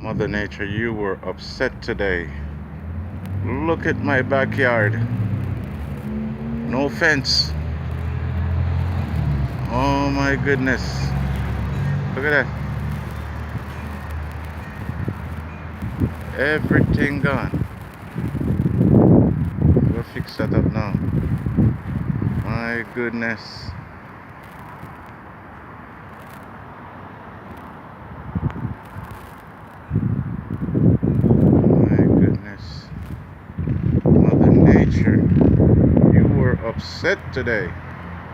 Mother Nature, you were upset today. Look at my backyard. No fence. Oh my goodness. Look at that. Everything gone. We'll fix that up now. My goodness. My goodness. Mother Nature, you were upset today.